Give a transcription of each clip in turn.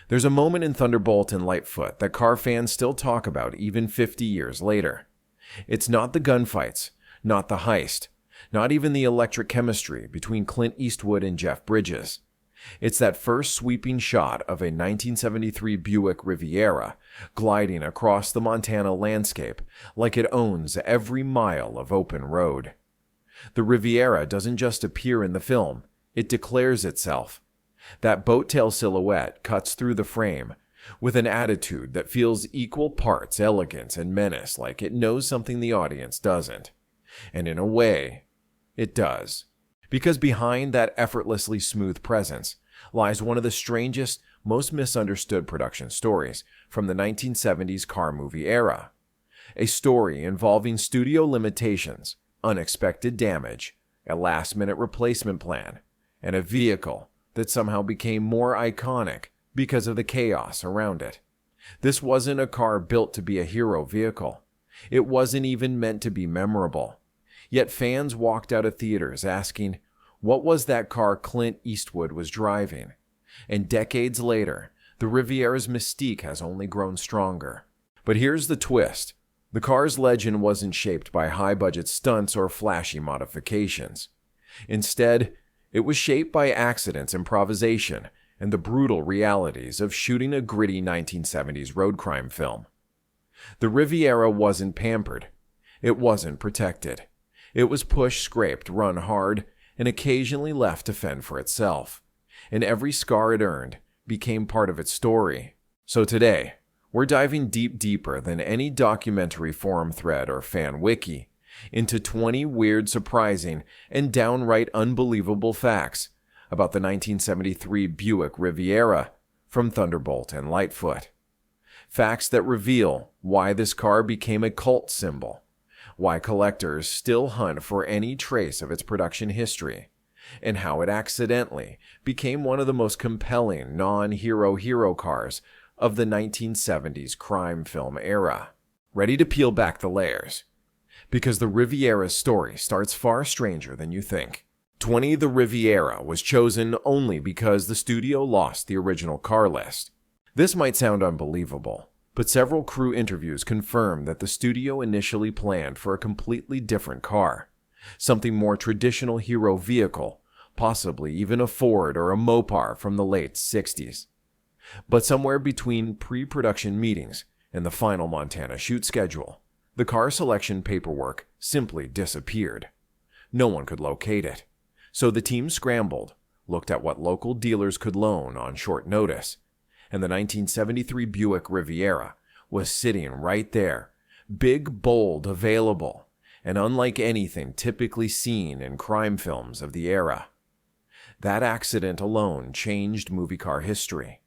There's a moment in Thunderbolt and Lightfoot that car fans still talk about even 50 years later. It's not the gunfights, not the heist, not even the electric chemistry between Clint Eastwood and Jeff Bridges. It's that first sweeping shot of a 1973 Buick Riviera gliding across the Montana landscape like it owns every mile of open road. The Riviera doesn't just appear in the film, it declares itself. That boat-tail silhouette cuts through the frame with an attitude that feels equal parts elegance and menace, like it knows something the audience doesn't. And in a way, it does. Because behind that effortlessly smooth presence lies one of the strangest, most misunderstood production stories from the 1970s car movie era. A story involving studio limitations, unexpected damage, a last-minute replacement plan, and a vehicle that somehow became more iconic because of the chaos around it. This wasn't a car built to be a hero vehicle. It wasn't even meant to be memorable. Yet fans walked out of theaters asking, what was that car Clint Eastwood was driving? And decades later, the Riviera's mystique has only grown stronger. But here's the twist. The car's legend wasn't shaped by high-budget stunts or flashy modifications. Instead, it was shaped by accidents, improvisation, and the brutal realities of shooting a gritty 1970s road crime film. The Riviera wasn't pampered. It wasn't protected. It was pushed, scraped, run hard, and occasionally left to fend for itself. And every scar it earned became part of its story. So today, we're diving deeper than any documentary forum thread or fan wiki into 20 weird, surprising, and downright unbelievable facts about the 1973 Buick Riviera from Thunderbolt and Lightfoot. Facts that reveal why this car became a cult symbol, why collectors still hunt for any trace of its production history, and how it accidentally became one of the most compelling non-hero cars of the 1970s crime film era. Ready to peel back the layers? Because the Riviera's story starts far stranger than you think. 20 The Riviera was chosen only because the studio lost the original car list. This might sound unbelievable, but several crew interviews confirm that the studio initially planned for a completely different car, something more traditional hero vehicle, possibly even a Ford or a Mopar from the late 60s. But somewhere between pre-production meetings and the final Montana shoot schedule, the car selection paperwork simply disappeared. No one could locate it. So the team scrambled, looked at what local dealers could loan on short notice, and the 1973 Buick Riviera was sitting right there, big, bold, available, and unlike anything typically seen in crime films of the era. That accident alone changed movie car history.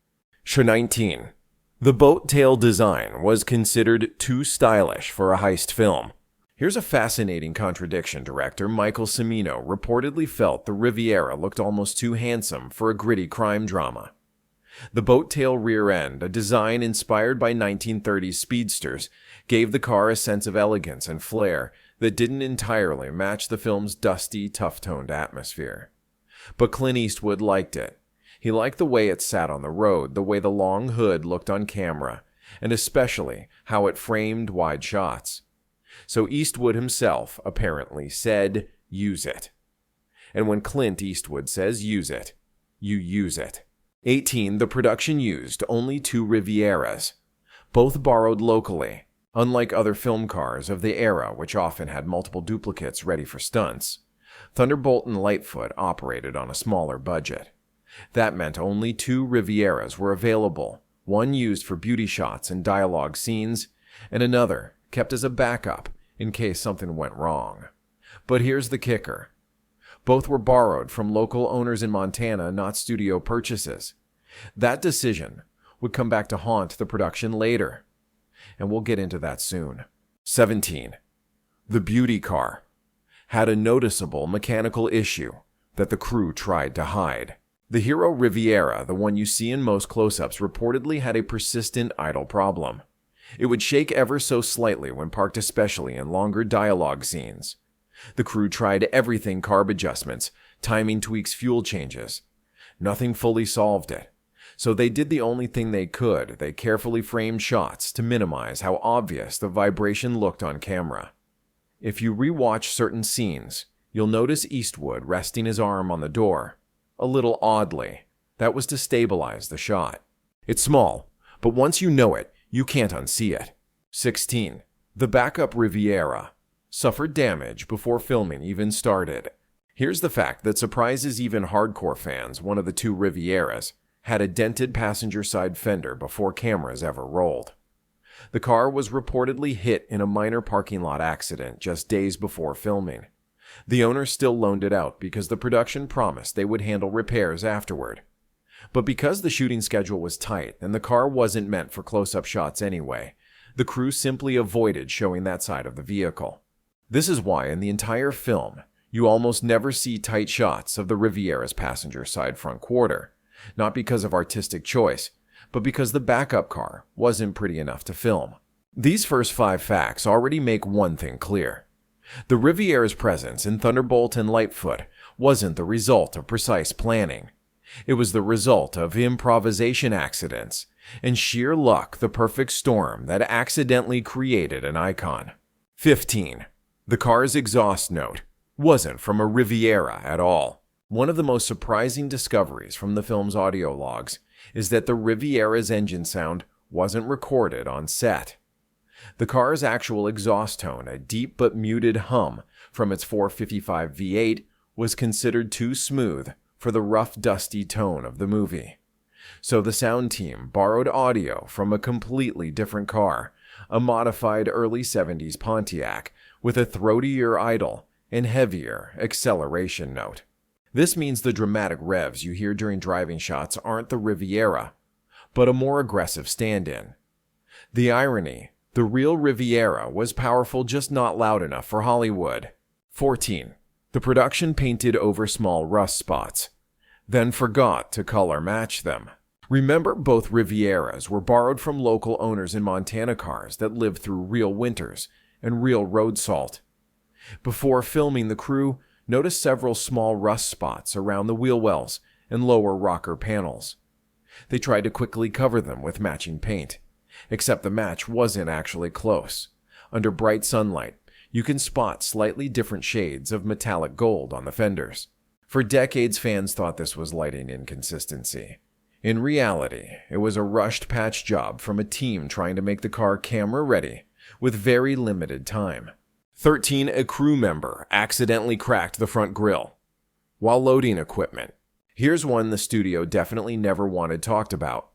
19. The boat-tail design was considered too stylish for a heist film. Here's a fascinating contradiction. Director Michael Cimino reportedly felt the Riviera looked almost too handsome for a gritty crime drama. The boat-tail rear end, a design inspired by 1930s speedsters, gave the car a sense of elegance and flair that didn't entirely match the film's dusty, tough-toned atmosphere. But Clint Eastwood liked it. He liked the way it sat on the road, the way the long hood looked on camera, and especially how it framed wide shots. So Eastwood himself apparently said, use it. And when Clint Eastwood says use it, you use it. 18. The production used only 2 Rivieras, both borrowed locally, unlike other film cars of the era which often had multiple duplicates ready for stunts. Thunderbolt and Lightfoot operated on a smaller budget. That meant only 2 Rivieras were available, one used for beauty shots and dialogue scenes, and another kept as a backup in case something went wrong. But here's the kicker. Both were borrowed from local owners in Montana, not studio purchases. That decision would come back to haunt the production later, and we'll get into that soon. 17. The beauty car had a noticeable mechanical issue that the crew tried to hide. The Hero Riviera, the one you see in most close-ups, reportedly had a persistent idle problem. It would shake ever so slightly when parked, especially in longer dialogue scenes. The crew tried everything: carb adjustments, timing tweaks, fuel changes. Nothing fully solved it. So they did the only thing they could. They carefully framed shots to minimize how obvious the vibration looked on camera. If you rewatch certain scenes, you'll notice Eastwood resting his arm on the door, a little oddly. That was to stabilize the shot. It's small, but once you know it, you can't unsee it. 16. The backup Riviera suffered damage before filming even started. Here's the fact that surprises even hardcore fans. One of the two Rivieras had a dented passenger side fender before cameras ever rolled. The car was reportedly hit in a minor parking lot accident just days before filming. The owner still loaned it out because the production promised they would handle repairs afterward. But because the shooting schedule was tight and the car wasn't meant for close-up shots anyway, the crew simply avoided showing that side of the vehicle. This is why in the entire film, you almost never see tight shots of the Riviera's passenger side front quarter, not because of artistic choice, but because the backup car wasn't pretty enough to film. These first 5 facts already make one thing clear. The Riviera's presence in Thunderbolt and Lightfoot wasn't the result of precise planning. It was the result of improvisation accidents and sheer luck, the perfect storm that accidentally created an icon. 15. The car's exhaust note wasn't from a Riviera at all. One of the most surprising discoveries from the film's audio logs is that the Riviera's engine sound wasn't recorded on set. The car's actual exhaust tone, a deep but muted hum from its 455 V8, was considered too smooth for the rough, dusty tone of the movie. So the sound team borrowed audio from a completely different car, a modified early 70s Pontiac with a throatier idle and heavier acceleration note. This means the dramatic revs you hear during driving shots aren't the Riviera, but a more aggressive stand-in. The irony, the real Riviera was powerful, just not loud enough for Hollywood. 14. The production painted over small rust spots, then forgot to color match them. Remember, both Rivieras were borrowed from local owners in Montana cars that lived through real winters and real road salt. Before filming, the crew noticed several small rust spots around the wheel wells and lower rocker panels. They tried to quickly cover them with matching paint, except the match wasn't actually close. Under bright sunlight, you can spot slightly different shades of metallic gold on the fenders. For decades, fans thought this was lighting inconsistency. In reality, it was a rushed patch job from a team trying to make the car camera-ready with very limited time. 13. A crew member accidentally cracked the front grille while loading equipment. Here's one the studio definitely never wanted talked about.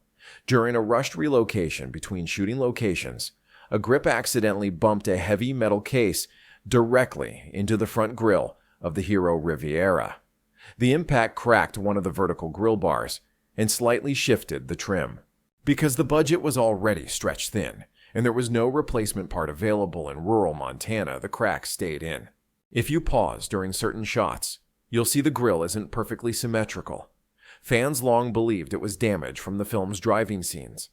During a rushed relocation between shooting locations, a grip accidentally bumped a heavy metal case directly into the front grille of the hero Riviera. The impact cracked one of the vertical grille bars and slightly shifted the trim. Because the budget was already stretched thin, and there was no replacement part available in rural Montana, the crack stayed in. If you pause during certain shots, you'll see the grille isn't perfectly symmetrical. Fans long believed it was damage from the film's driving scenes.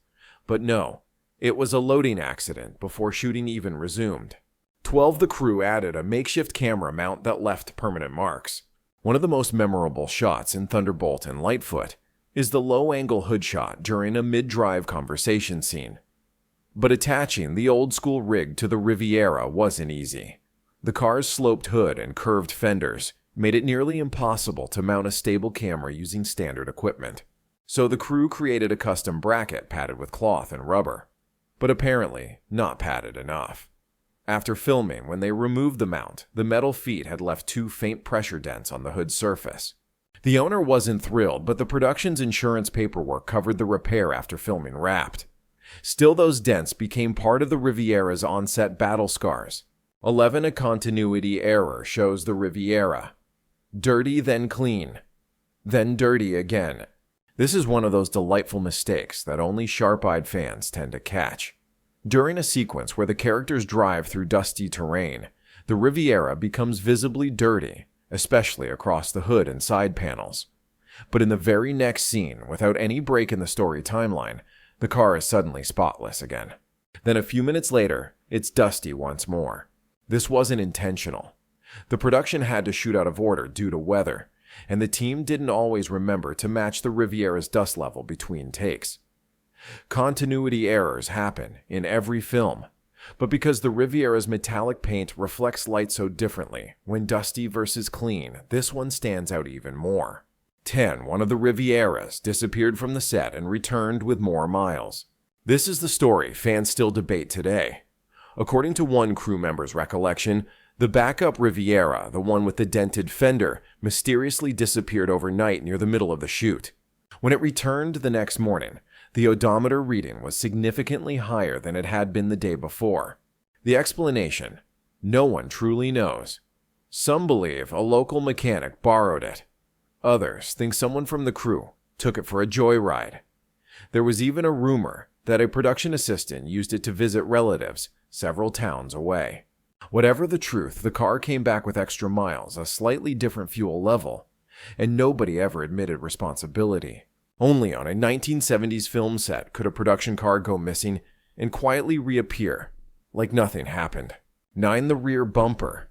But no, it was a loading accident before shooting even resumed. 12. The crew added a makeshift camera mount that left permanent marks. One of the most memorable shots in Thunderbolt and Lightfoot is the low-angle hood shot during a mid-drive conversation scene. But attaching the old-school rig to the Riviera wasn't easy. The car's sloped hood and curved fenders made it nearly impossible to mount a stable camera using standard equipment. So the crew created a custom bracket padded with cloth and rubber, but apparently not padded enough. After filming, when they removed the mount, the metal feet had left 2 faint pressure dents on the hood surface. The owner wasn't thrilled, but the production's insurance paperwork covered the repair after filming wrapped. Still, those dents became part of the Riviera's on-set battle scars. 11. A continuity error shows the Riviera dirty, then clean, then dirty again. This is one of those delightful mistakes that only sharp-eyed fans tend to catch. During a sequence where the characters drive through dusty terrain, the Riviera becomes visibly dirty, especially across the hood and side panels. But in the very next scene, without any break in the story timeline, the car is suddenly spotless again. Then a few minutes later, it's dusty once more. This wasn't intentional. The production had to shoot out of order due to weather, and the team didn't always remember to match the Riviera's dust level between takes. Continuity errors happen in every film, but because the Riviera's metallic paint reflects light so differently when dusty versus clean, this one stands out even more. 10. One of the Rivieras disappeared from the set and returned with more miles. This is the story fans still debate today. According to one crew member's recollection, the backup Riviera, the one with the dented fender, mysteriously disappeared overnight near the middle of the shoot. When it returned the next morning, the odometer reading was significantly higher than it had been the day before. The explanation: no one truly knows. Some believe a local mechanic borrowed it. Others think someone from the crew took it for a joyride. There was even a rumor that a production assistant used it to visit relatives several towns away. Whatever the truth, the car came back with extra miles, a slightly different fuel level, and nobody ever admitted responsibility. Only on a 1970s film set could a production car go missing and quietly reappear, like nothing happened. 9. The rear bumper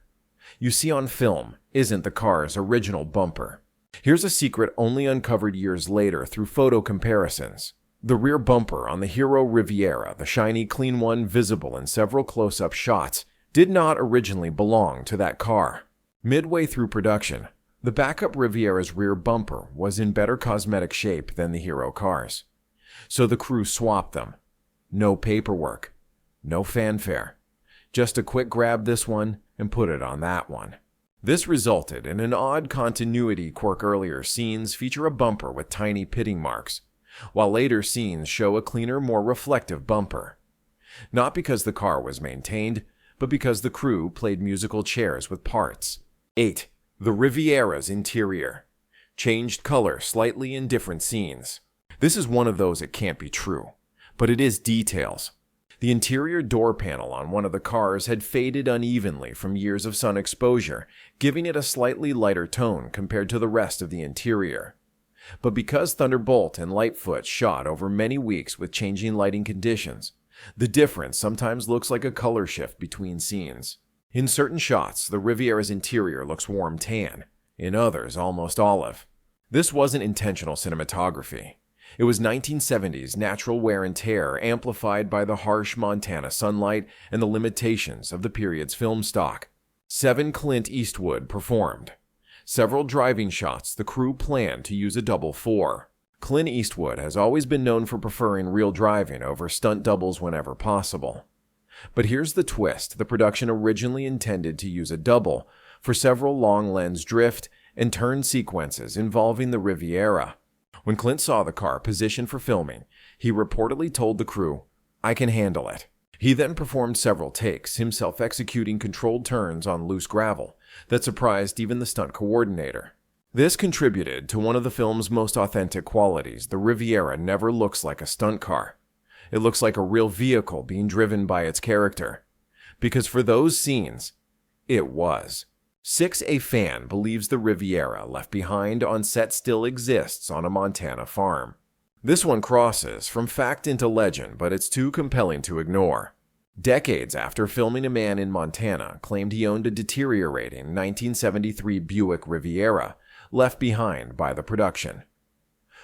you see on film isn't the car's original bumper. Here's a secret only uncovered years later through photo comparisons. The rear bumper on the Hero Riviera, the shiny, clean one visible in several close-up shots, did not originally belong to that car. Midway through production, the backup Riviera's rear bumper was in better cosmetic shape than the Hero cars. So the crew swapped them. No paperwork. No fanfare. Just a quick grab this one and put it on that one. This resulted in an odd continuity quirk. Earlier scenes feature a bumper with tiny pitting marks, while later scenes show a cleaner, more reflective bumper. Not because the car was maintained, but because the crew played musical chairs with parts. 8. The Riviera's interior changed color slightly in different scenes. This is one of those it can't be true, but it is details. The interior door panel on one of the cars had faded unevenly from years of sun exposure, giving it a slightly lighter tone compared to the rest of the interior. But because Thunderbolt and Lightfoot shot over many weeks with changing lighting conditions, the difference sometimes looks like a color shift between scenes. In certain shots, the Riviera's interior looks warm tan, in others almost olive. This wasn't intentional cinematography. It was 1970s natural wear and tear amplified by the harsh Montana sunlight and the limitations of the period's film stock. 7. Clint Eastwood performed. Several driving shots the crew planned to use a double for. Clint Eastwood has always been known for preferring real driving over stunt doubles whenever possible. But here's the twist: the production originally intended to use a double for several long lens drift and turn sequences involving the Riviera. When Clint saw the car positioned for filming, he reportedly told the crew, "I can handle it." He then performed several takes, himself executing controlled turns on loose gravel that surprised even the stunt coordinator. This contributed to one of the film's most authentic qualities: the Riviera never looks like a stunt car. It looks like a real vehicle being driven by its character. Because for those scenes, it was. 6. A fan believes the Riviera left behind on set still exists on a Montana farm. This one crosses from fact into legend, but it's too compelling to ignore. Decades after filming, a man in Montana claimed he owned a deteriorating 1973 Buick Riviera left behind by the production.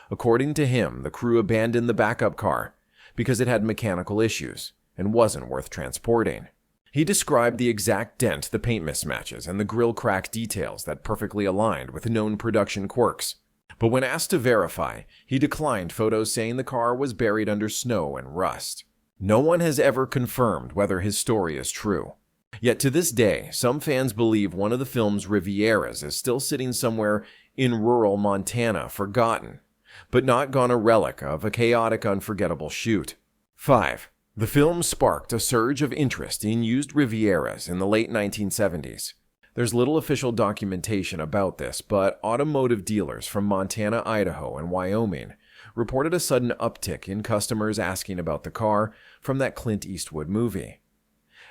According to him, the crew abandoned the backup car because it had mechanical issues and wasn't worth transporting. He described the exact dent, the paint mismatches, and the grille crack details that perfectly aligned with known production quirks. But when asked to verify, he declined photos saying the car was buried under snow and rust. No one has ever confirmed whether his story is true. Yet to this day, some fans believe one of the film's Rivieras is still sitting somewhere in rural Montana, forgotten, but not gone a relic of a chaotic, unforgettable shoot. 5. The film sparked a surge of interest in used Rivieras in the late 1970s. There's little official documentation about this, but automotive dealers from Montana, Idaho, and Wyoming reported a sudden uptick in customers asking about the car from that Clint Eastwood movie.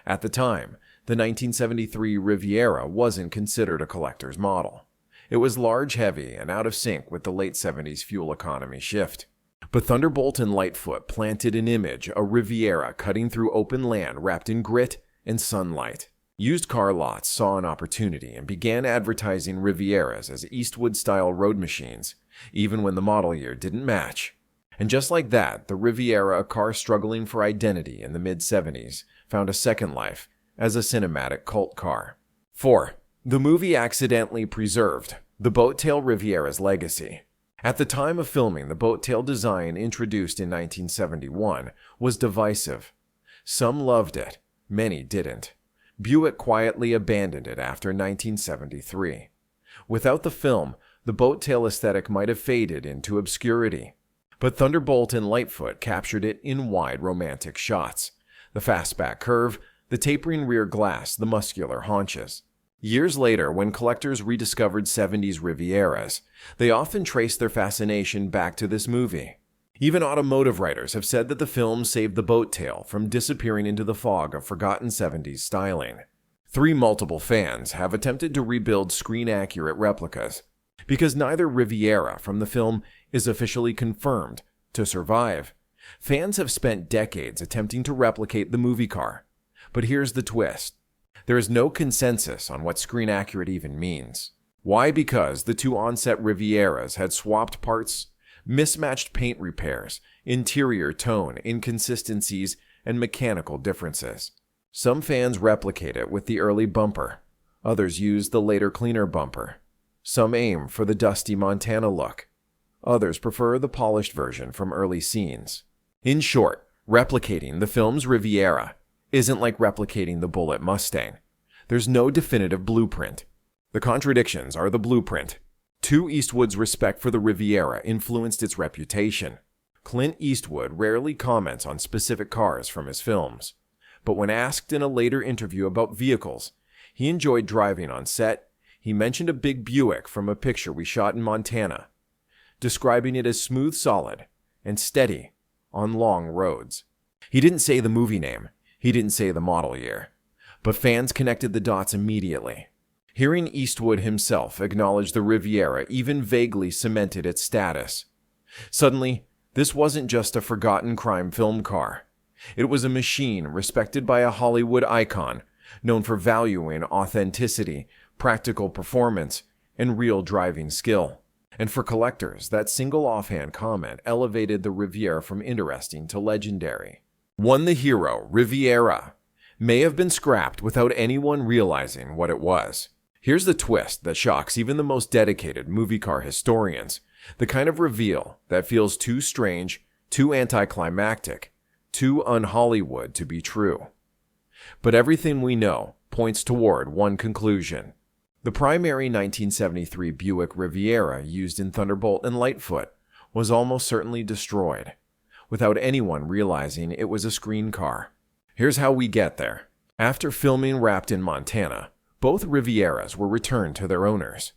At the time, the 1973 Riviera wasn't considered a collector's model. It was large, heavy, and out of sync with the late 70s fuel economy shift. But Thunderbolt and Lightfoot planted an image, a Riviera cutting through open land wrapped in grit and sunlight. Used car lots saw an opportunity and began advertising Rivieras as Eastwood-style road machines, even when the model year didn't match. And just like that, the Riviera, a car struggling for identity in the mid-70s, found a second life as a cinematic cult car. 4. The movie accidentally preserved the boat-tail Riviera's legacy. At the time of filming, the boat-tail design introduced in 1971 was divisive. Some loved it, many didn't. Buick quietly abandoned it after 1973. Without the film, the boat-tail aesthetic might have faded into obscurity. But Thunderbolt and Lightfoot captured it in wide, romantic shots. The fastback curve, the tapering rear glass, the muscular haunches. Years later, when collectors rediscovered 70s Rivieras, they often traced their fascination back to this movie. Even automotive writers have said that the film saved the boat tail from disappearing into the fog of forgotten 70s styling. 3 multiple fans have attempted to rebuild screen-accurate replicas, because neither Riviera from the film is officially confirmed to survive. Fans have spent decades attempting to replicate the movie car. But here's the twist. There is no consensus on what screen-accurate even means. Why? Because the 2 on-set Rivieras had swapped parts, mismatched paint repairs, interior tone, inconsistencies, and mechanical differences. Some fans replicate it with the early bumper. Others use the later cleaner bumper. Some aim for the dusty Montana look. Others prefer the polished version from early scenes. In short, replicating the film's Riviera isn't like replicating the Bullitt Mustang. There's no definitive blueprint. The contradictions are the blueprint. 2 Eastwood's respect for the Riviera influenced its reputation. Clint Eastwood rarely comments on specific cars from his films, but when asked in a later interview about vehicles he enjoyed driving on set, he mentioned a big Buick from a picture we shot in Montana, describing it as smooth, solid, and steady on long roads. He didn't say the movie name. He didn't say the model year. But fans connected the dots immediately. Hearing Eastwood himself acknowledge the Riviera even vaguely cemented its status. Suddenly, this wasn't just a forgotten crime film car. It was a machine respected by a Hollywood icon, known for valuing authenticity, practical performance, and real driving skill. And for collectors, that single offhand comment elevated the Riviera from interesting to legendary. One, the hero, Riviera, may have been scrapped without anyone realizing what it was. Here's the twist that shocks even the most dedicated movie car historians, the kind of reveal that feels too strange, too anticlimactic, too un-Hollywood to be true. But everything we know points toward one conclusion. The primary 1973 Buick Riviera used in Thunderbolt and Lightfoot was almost certainly destroyed, without anyone realizing it was a screen car. Here's how we get there. After filming wrapped in Montana, both Rivieras were returned to their owners.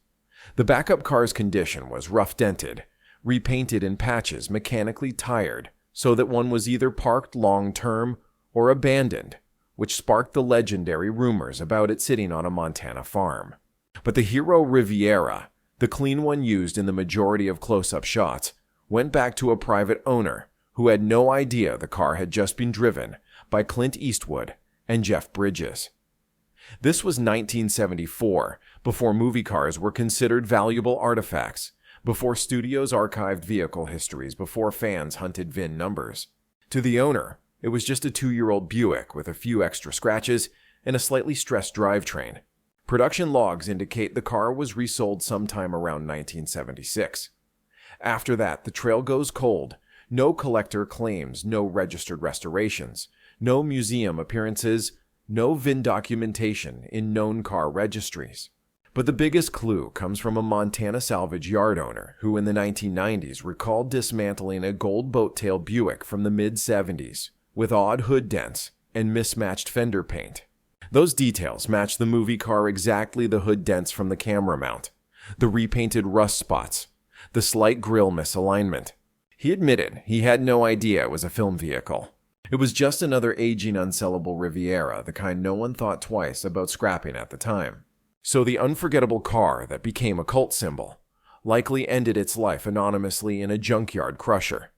The backup car's condition was rough-dented, repainted in patches, mechanically tired, so that one was either parked long-term or abandoned, which sparked the legendary rumors about it sitting on a Montana farm. But the hero Riviera, the clean one used in the majority of close-up shots, went back to a private owner who had no idea the car had just been driven by Clint Eastwood and Jeff Bridges. This was 1974, before movie cars were considered valuable artifacts, before studios archived vehicle histories, before fans hunted VIN numbers. To the owner, it was just a 2-year-old Buick with a few extra scratches and a slightly stressed drivetrain. Production logs indicate the car was resold sometime around 1976. After that, the trail goes cold. No collector claims, no registered restorations, no museum appearances, no VIN documentation in known car registries. But the biggest clue comes from a Montana salvage yard owner who in the 1990s recalled dismantling a gold boat-tail Buick from the mid-70s with odd hood dents and mismatched fender paint. Those details match the movie car exactly: the hood dents from the camera mount, the repainted rust spots, the slight grille misalignment. He admitted he had no idea it was a film vehicle. It was just another aging unsellable Riviera, the kind no one thought twice about scrapping at the time. So the unforgettable car that became a cult symbol likely ended its life anonymously in a junkyard crusher,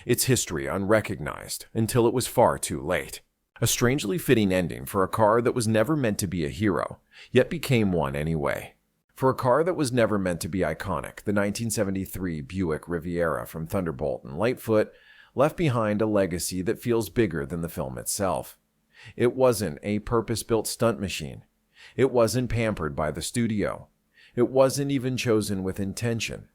its history unrecognized until it was far too late. A strangely fitting ending for a car that was never meant to be a hero, yet became one anyway. For a car that was never meant to be iconic, the 1973 Buick Riviera from Thunderbolt and Lightfoot left behind a legacy that feels bigger than the film itself. It wasn't a purpose-built stunt machine. It wasn't pampered by the studio. It wasn't even chosen with intention.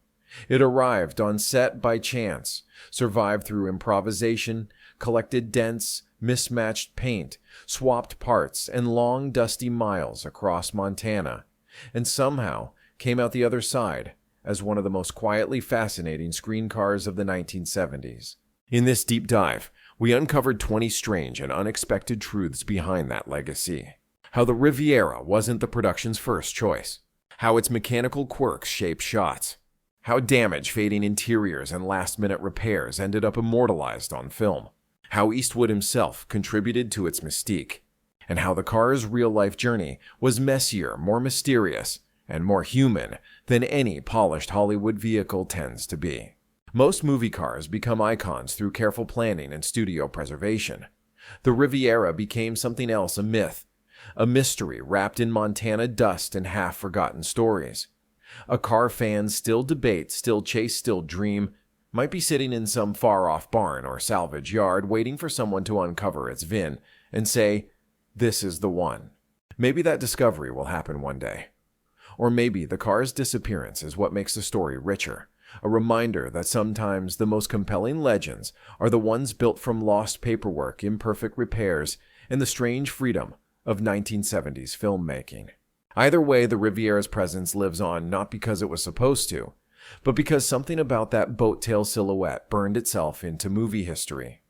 It arrived on set by chance, survived through improvisation, collected dents, mismatched paint, swapped parts, and long, dusty miles across Montana, and somehow came out the other side as one of the most quietly fascinating screen cars of the 1970s. In this deep dive, we uncovered 20 strange and unexpected truths behind that legacy. How the Riviera wasn't the production's first choice. How its mechanical quirks shaped shots. How damaged fading interiors and last-minute repairs ended up immortalized on film. How Eastwood himself contributed to its mystique. And how the car's real-life journey was messier, more mysterious, and more human than any polished Hollywood vehicle tends to be. Most movie cars become icons through careful planning and studio preservation. The Riviera became something else, a myth. A mystery wrapped in Montana dust and half-forgotten stories. A car fans still debate, still chase, still dream, might be sitting in some far-off barn or salvage yard waiting for someone to uncover its VIN and say, "This is the one." Maybe that discovery will happen one day. Or maybe the car's disappearance is what makes the story richer, a reminder that sometimes the most compelling legends are the ones built from lost paperwork, imperfect repairs, and the strange freedom of 1970s filmmaking. Either way, the Riviera's presence lives on not because it was supposed to, but because something about that boat tail silhouette burned itself into movie history.